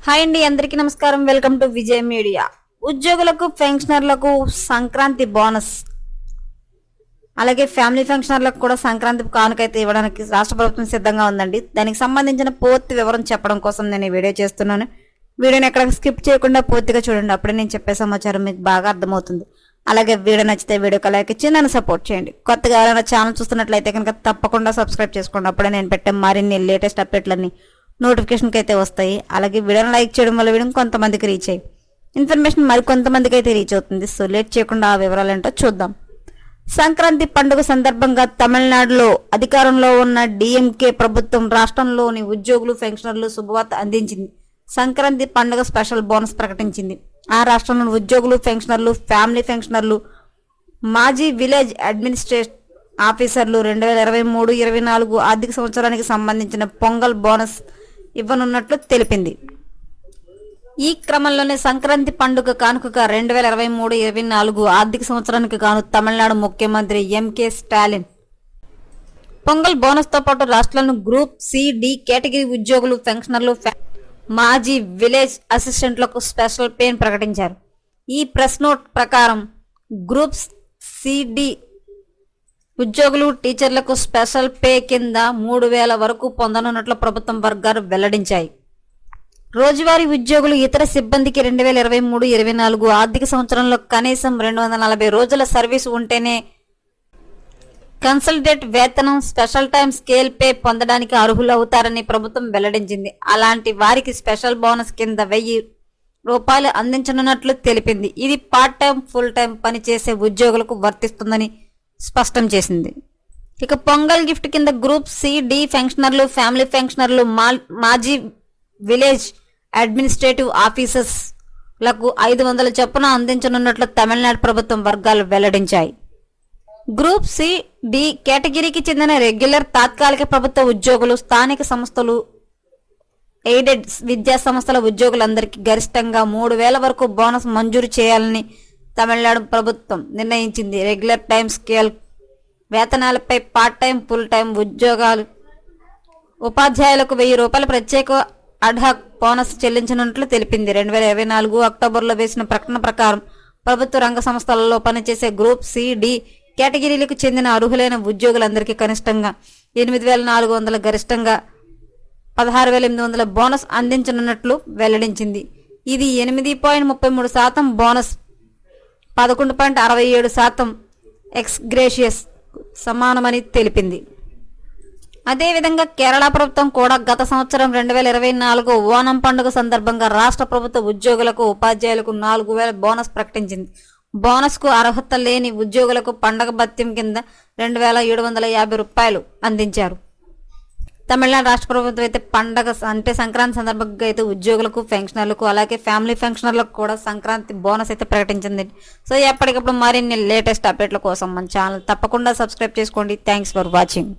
Hi అండి, అందరికీ నమస్కారం. Welcome to Vijay media. ఉద్యోగులకు పెన్షనర్లకు సంక్రాంతి బోనస్, అలాగే ఫ్యామిలీ పెన్షనర్లకు కూడా సంక్రాంతి కానుకైతే ఇవ్వడానికి రాష్ట్ర ప్రభుత్వం సిద్ధంగా ఉందండి. దానికి సంబంధించిన పూర్తి వివరం చెప్పడం కోసం నేను ఈ వీడియో చేస్తున్నాను. వీడియోని ఎక్కడ స్కిప్ చేయకుండా పూర్తిగా చూడండి, అప్పుడే నేను చెప్పే సమాచారం మీకు బాగా అర్థమవుతుంది. అలాగే వీడియో నచ్చితే వీడియోకి లైక్ ఇచ్చి నన్ను సపోర్ట్ చేయండి. కొత్తగా ఎవరైనా ఛానల్ చూస్తున్నట్లయితే కనుక తప్పకుండా సబ్స్క్రైబ్ చేసుకోండి. అప్పుడే నేను పెట్టే మరిన్ని లేటెస్ట్ అప్డేట్లన్నీ నోటిఫికేషన్కి అయితే వస్తాయి. అలాగే వీడియోని లైక్ చేయడం వల్ల వీడియో కొంతమందికి రీచ్ అయ్యి ఇన్ఫర్మేషన్ మరి కొంతమందికి అయితే రీచ్ అవుతుంది. సో లేట్ చేయకుండా ఆ వివరాలు ఏంటో చూద్దాం. సంక్రాంతి పండుగ సందర్భంగా తమిళనాడులో అధికారంలో ఉన్న డిఎంకే ప్రభుత్వం రాష్ట్రంలోని ఉద్యోగులు పెన్షనర్లు శుభవార్త అందించింది. సంక్రాంతి పండుగ స్పెషల్ బోనస్ ప్రకటించింది. ఆ రాష్ట్రంలోని ఉద్యోగులు పెన్షనర్లు, ఫ్యామిలీ పెన్షనర్లు, మాజీ విలేజ్ అడ్మినిస్ట్రేషన్ ఆఫీసర్లు 2023-24 ఆర్థిక సంవత్సరానికి సంబంధించిన పొంగల్ బోనస్ ఇవ్వనున్నట్లు తెలిపింది. ఈ క్రమంలోనే సంక్రాంతి పండుగ కానుకగా 2023-24 ఆర్థిక సంవత్సరానికి గాను తమిళనాడు ముఖ్యమంత్రి ఎంకే స్టాలిన్ పొంగల్ బోనస్ తో పాటు రాష్ట్రంలోని గ్రూప్ సి, డి కేటగిరీ ఉద్యోగులు, పెన్షనర్లు, మాజీ విలేజ్ అసిస్టెంట్లకు స్పెషల్ పేను ప్రకటించారు. ఈ ప్రెస్ నోట్ ప్రకారం గ్రూప్ సి, డి ఉద్యోగులు, టీచర్లకు స్పెషల్ పే కింద 3,000 వరకు పొందనున్నట్లు ప్రభుత్వం వర్గాలు వెల్లడించాయి. రోజువారీ ఉద్యోగులు, ఇతర సిబ్బందికి 2023-24 ఆర్థిక సంవత్సరంలో కనీసం 240 రోజుల సర్వీసు ఉంటేనే కన్సల్టేట్ వేతనం, స్పెషల్ టైం స్కేల్ పే పొందడానికి అర్హులవుతారని ప్రభుత్వం వెల్లడించింది. అలాంటి వారికి స్పెషల్ బోనస్ కింద 1,000 రూపాయలు అందించనున్నట్లు తెలిపింది. ఇది పార్ట్ టైం, ఫుల్ టైం పనిచేసే ఉద్యోగులకు వర్తిస్తుందని స్పష్టం చేసింది. ఇక పొంగల్ గిఫ్ట్ కింద గ్రూప్ సి, డి పెన్షనర్లు, ఫ్యామిలీ పెన్షనర్లు, మాజీ విలేజ్ అడ్మినిస్ట్రేటివ్ ఆఫీసర్స్ లకు 500 చొప్పున అందించనున్నట్లు తమిళనాడు ప్రభుత్వం వర్గాలు వెల్లడించాయి. గ్రూప్ సి, డి కేటగిరీకి చెందిన రెగ్యులర్, తాత్కాలిక ప్రభుత్వ ఉద్యోగులు, స్థానిక సంస్థలు, ఎయిడెడ్ విద్యా సంస్థల ఉద్యోగులందరికీ గరిష్టంగా 3,000 వరకు బోనస్ మంజూరు చేయాలని తమిళనాడు ప్రభుత్వం నిర్ణయించింది. రెగ్యులర్ టైం స్కేల్ వేతనాలపై పార్ట్ టైం, ఫుల్ టైం ఉద్యోగాలు ఉపాధ్యాయులకు 1,000 రూపాయల ప్రత్యేక అడ్హాక్ బోనస్ చెల్లించనున్నట్లు తెలిపింది. 2024 అక్టోబర్లో వేసిన ప్రకటన ప్రకారం ప్రభుత్వ రంగ సంస్థలలో పనిచేసే గ్రూప్ సి, డి కేటగిరీలకు చెందిన అర్హులైన ఉద్యోగులందరికీ కనిష్టంగా 8,400, గరిష్టంగా 16,800 బోనస్ అందించనున్నట్లు వెల్లడించింది. ఇది 8.33% బోనస్, 11.67% ఎక్స్ గ్రేషియస్ సమానమని తెలిపింది. అదేవిధంగా కేరళ ప్రభుత్వం కూడా గత సంవత్సరం 2024 ఓనం పండుగ సందర్భంగా రాష్ట్ర ప్రభుత్వ ఉద్యోగులకు, ఉపాధ్యాయులకు 4,000 బోనస్ ప్రకటించింది. బోనస్ కు అర్హత లేని ఉద్యోగులకు పండగ భత్యం కింద 2,750 రూపాయలు అందించారు. తమిళనాడు రాష్ట్ర ప్రభుత్వం అయితే పండగ అంటే సంక్రాంతి సందర్భంగా అయితే ఉద్యోగులకు, పెన్షనర్లకు, అలాగే ఫ్యామిలీ పెన్షనర్లకు కూడా సంక్రాంతి బోనస్ అయితే ప్రకటించింది. సో ఎప్పటికప్పుడు మరిన్ని లేటెస్ట్ అప్డేట్ల కోసం మన ఛానల్ తప్పకుండా సబ్స్క్రైబ్ చేసుకోండి. Thanks for watching.